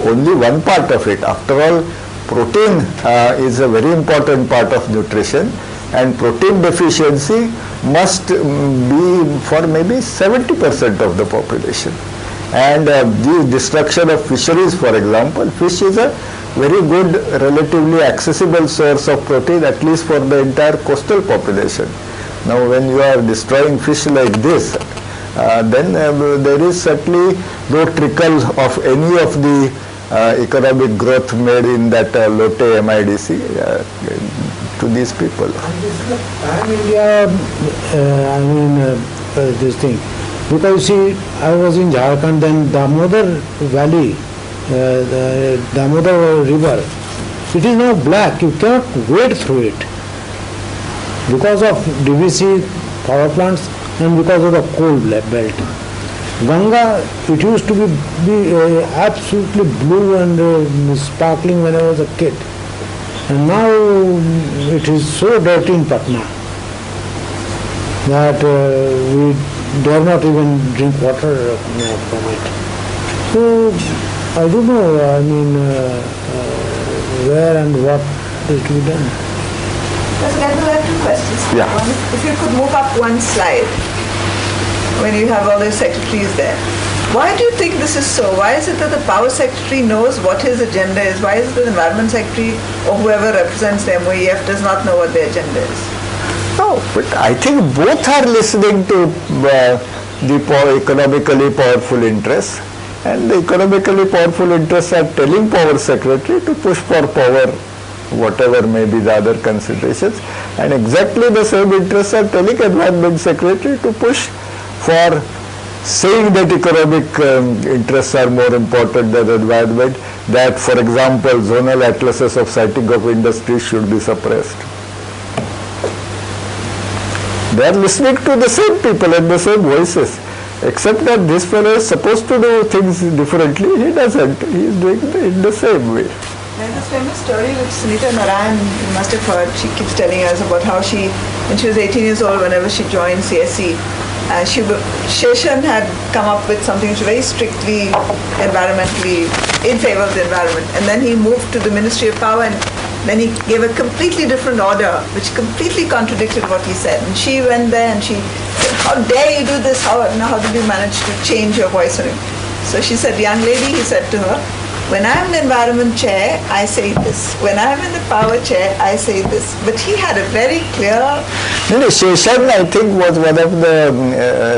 only one part of it. After all, protein is a very important part of nutrition, and protein deficiency must be for maybe 70% of the population. And the destruction of fisheries, for example, fish is a very good, relatively accessible source of protein, at least for the entire coastal population. Now, when you are destroying fish like this, then there is certainly no trickle of any of the economic growth made in that Lotte MIDC to these people. India, this thing. Because you see, I was in Jharkhand, then Damodar Valley, the Damodar River, it is now black. You cannot wade through it because of DVC power plants and because of the coal belt. Ganga, it used to be absolutely blue and sparkling when I was a kid. And now it is so dirty in Patna that we dare not even drink water from it. So, I don't know, where and what is to be done. President, I have two questions. Yeah. One, if you could move up one slide, when you have all the secretaries there. Why do you think this is so? Why is it that the power secretary knows what his agenda is? Why is it that the environment secretary or whoever represents the MOEF does not know what their agenda is? No, but I think both are listening to the economically powerful interests, and the economically powerful interests are telling power secretary to push for power, whatever may be the other considerations, and exactly the same interests are telling environment secretary to push for saying that economic interests are more important than environment, that, for example, zonal atlases of siting of industries should be suppressed. They are listening to the same people and the same voices, except that this fellow is supposed to do things differently. He doesn't. He is doing it in the same way. There's this famous story which Sunita Narayan, you must have heard, she keeps telling us about how she, when she was 18 years old, whenever she joined CSE, Sheshan had come up with something which was very strictly environmentally in favor of the environment. And then he moved to the Ministry of Power, and then he gave a completely different order, which completely contradicted what he said. And she went there and she said, how dare you do this? How did you manage to change your voice on him? So she said, young lady, he said to her, when I'm in the environment chair, I say this. When I'm in the power chair, I say this. But he had a very clear... Sheshan, I think, was one of the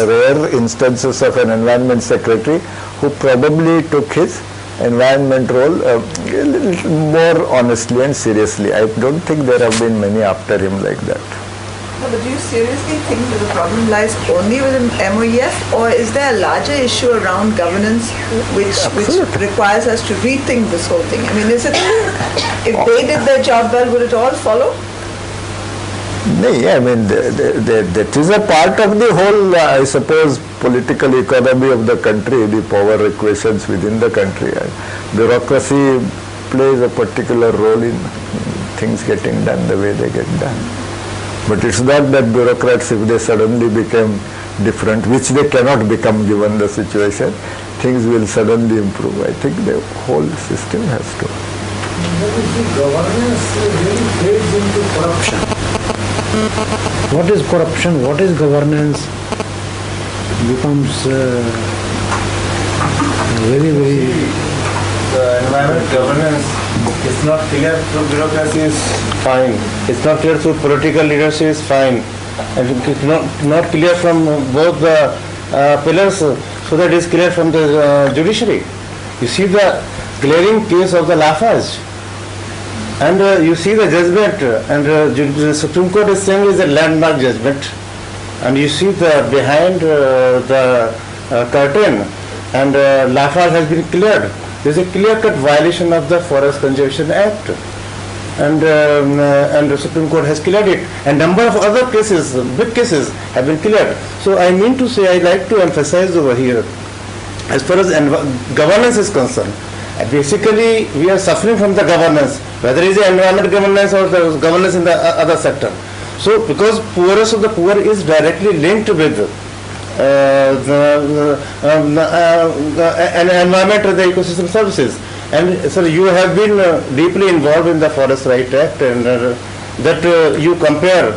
rare instances of an environment secretary who probably took his environment role a little more honestly and seriously. I don't think there have been many after him like that. No, but do you seriously think that the problem lies only within MOEF, or is there a larger issue around governance which requires us to rethink this whole thing? I mean, is it, if they did their job well, would it all follow? No, I mean, that is a part of the whole, I suppose, political economy of the country, the power equations within the country. Bureaucracy plays a particular role in things getting done the way they get done. But it's not that bureaucrats, if they suddenly become different, which they cannot become given the situation, things will suddenly improve. I think the whole system has to. The governance really fades into corruption. What is corruption? What is governance? Becomes very. The environment governance is not clear through bureaucracy is fine. It's not clear through political leadership is fine. And it's not clear from both the pillars, so that is clear from the judiciary. You see the glaring case of the Lafarge, and you see the judgment, and the Supreme Court is saying is a landmark judgment, and you see the behind the curtain, and Lafarge has been cleared. There is a clear-cut violation of the Forest Conservation Act, and the Supreme Court has cleared it, and number of other cases, big cases, have been cleared. So I mean to say, I like to emphasize over here, as far as governance is concerned, basically we are suffering from the governance, whether it is the environment governance or the governance in the other sector. So because poorest of the poor is directly linked with the environment or the ecosystem services. And so you have been deeply involved in the Forest Right Act, and that you compare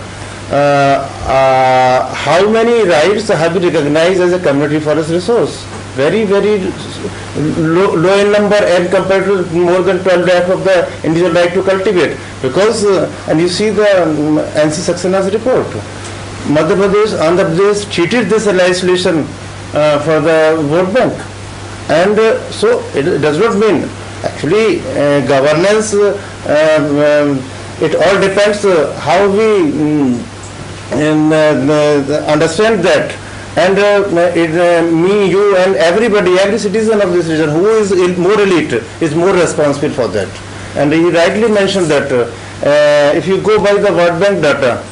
how many rights have been recognized as a community forest resource. Very low in number, and compared to more than 12 lakh of the individual right to cultivate. Because, and you see the NC Saxena's report, Madhya Pradesh, Andhra Pradesh treated this in isolation for the vote bank. And so it does not mean, actually governance, it all depends how we understand that. And me, you and everybody, every citizen of this region who is more elite is more responsible for that. And he rightly mentioned that if you go by the World Bank data,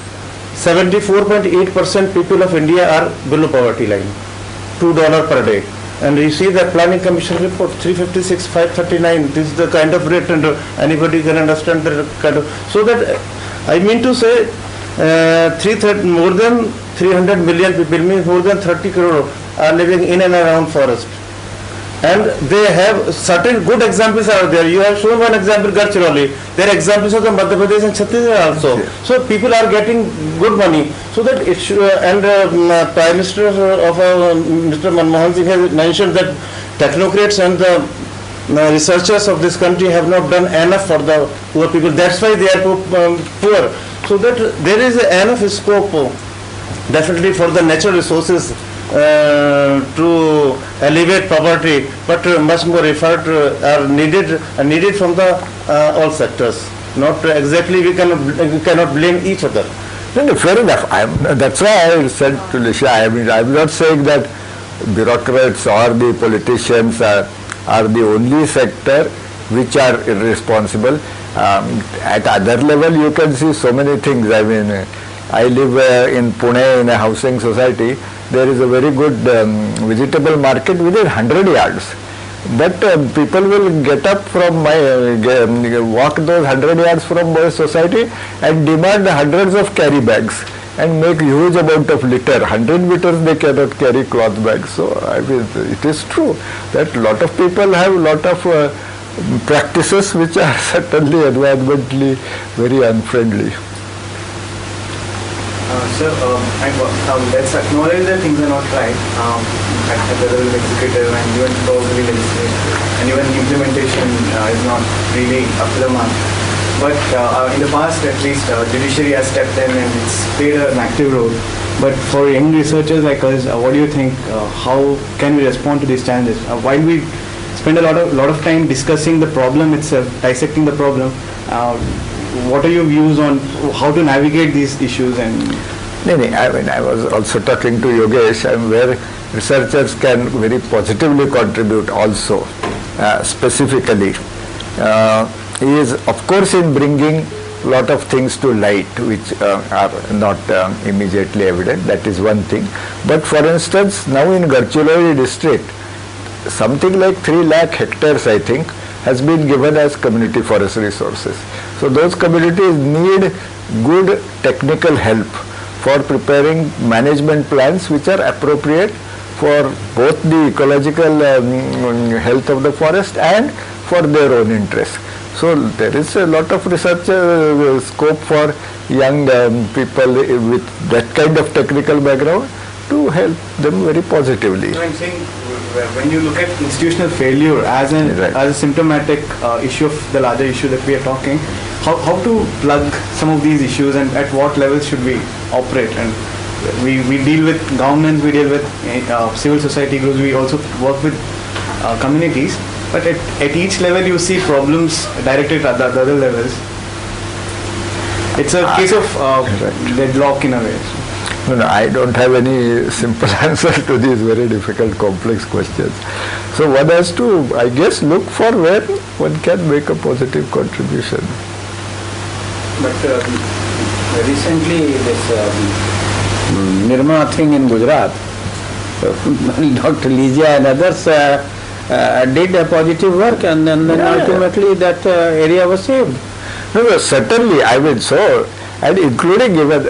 74.8% people of India are below poverty line, $2 per day. And you see the Planning Commission report, 356, 539, this is the kind of rate, and anybody can understand the kind of, so that I mean to say more than 300 million people, means more than 30 crore are living in and around forest. And they have certain good examples are there. You have shown one example, Gadchiroli. There are examples of the Madhya Pradesh and Chhattisgarh also. Yeah. So people are getting good money. So that it should, and Prime Minister of Mr. Manmohan Singh has mentioned that technocrats and the researchers of this country have not done enough for the poor people. That's why they are poor. So that there is enough scope definitely for the natural resources to alleviate poverty, but much more effort are needed from the all sectors. Not exactly we cannot blame each other. No, fair enough. That's why I said to Lisha, I'm not saying that bureaucrats or the politicians are the only sector which are irresponsible. At other level, you can see so many things. I mean, I live in Pune in a housing society. There is a very good vegetable market within 100 yards. But people will get up from walk those 100 yards from my society and demand hundreds of carry bags and make huge amount of litter. 100 meters they cannot carry cloth bags. So I mean, it is true that lot of people have lot of practices which are certainly environmentally very unfriendly. Sir, let's acknowledge that things are not right at the level of executive and even probably legislative, and even implementation is not really up to the mark. But in the past, at least, judiciary has stepped in and it's played an active role. But for young researchers like us, what do you think? How can we respond to these challenges? While we spend a lot of time discussing the problem itself, dissecting the problem, what are your views on how to navigate these issues? And I mean, I was also talking to Yogesh, where researchers can very positively contribute also, specifically. He is, of course, in bringing lot of things to light which are not immediately evident. That is one thing. But for instance, now in Gadchiroli district, something like 3 lakh hectares, I think, has been given as community forest resources. So those communities need good technical help for preparing management plans which are appropriate for both the ecological health of the forest and for their own interest. So there is a lot of research scope for young people with that kind of technical background to help them very positively. I'm saying when you look at institutional failure as a symptomatic issue of the larger issue that we are talking, how to plug some of these issues and at what level should we operate? And we deal with governments, we deal with civil society groups, we also work with communities, but at each level you see problems directed at the other levels. It's a case of deadlock in a way. No, I don't have any simple answer to these very difficult, complex questions. So one has to, I guess, look for where one can make a positive contribution. But recently this Nirma thing in Gujarat, Dr. Lizia and others did a positive work, and then ultimately that area was saved. No, certainly, I mean, so, and including even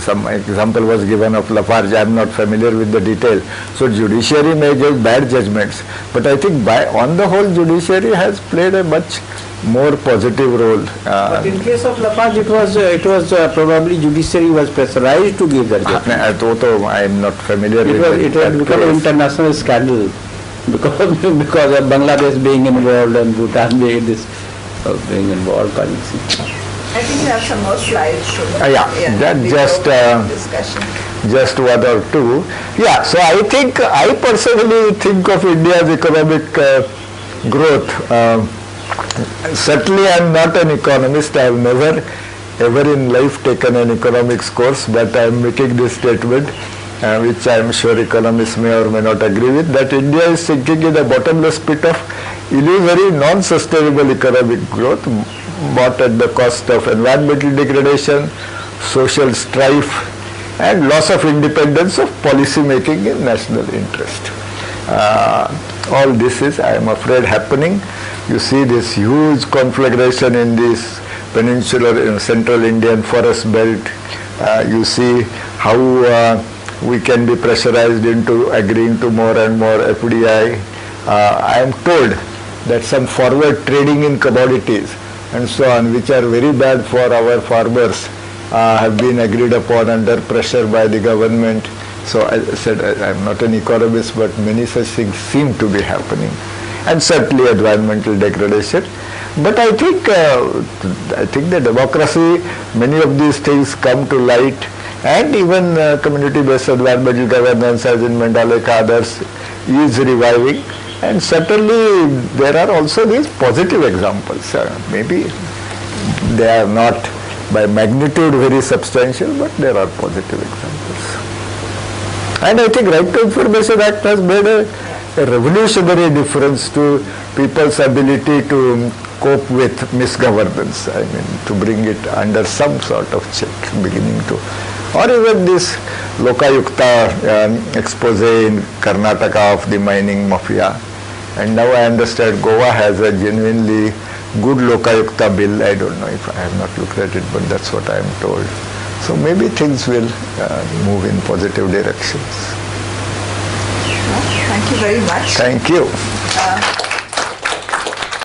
some example was given of Lafarge. I am not familiar with the detail. So judiciary may give bad judgments, but I think on the whole judiciary has played a much more positive role. But in case of Lafarge, it was probably judiciary was pressurized to give that judgment. I am not familiar with it. It has become an international scandal because of Bangladesh being involved and Bhutan being involved. I think you have some more slides. Just one or two. Yeah, so I personally think of India's economic growth. Certainly I am not an economist. I have never ever in life taken an economics course, but I am making this statement, which I am sure economists may or may not agree with, that India is sinking in a bottomless pit of illusory, non-sustainable economic growth, bought at the cost of environmental degradation, social strife, and loss of independence of policy making in national interest. All this is, I am afraid, happening. You see this huge conflagration in this peninsular central Indian forest belt. You see how we can be pressurized into agreeing to more and more FDI. I am told that some forward trading in commodities and so on, which are very bad for our farmers, have been agreed upon under pressure by the government. So I said I am not an economist, but many such things seem to be happening, and certainly environmental degradation. But I think the democracy, many of these things come to light, and even community-based environmental governance, as in Mandalika, others, is reviving. And certainly there are also these positive examples. Maybe they are not by magnitude very substantial, but there are positive examples. And I think Right to Information Act has made a revolutionary difference to people's ability to cope with misgovernance. I mean, to bring it under some sort of check, beginning to, or even this Lokayukta expose in Karnataka of the mining mafia. And now I understand Goa has a genuinely good Lokayukta bill. I don't know if I have not looked at it, but that's what I am told. So maybe things will move in positive directions. Well, thank you very much. Thank you.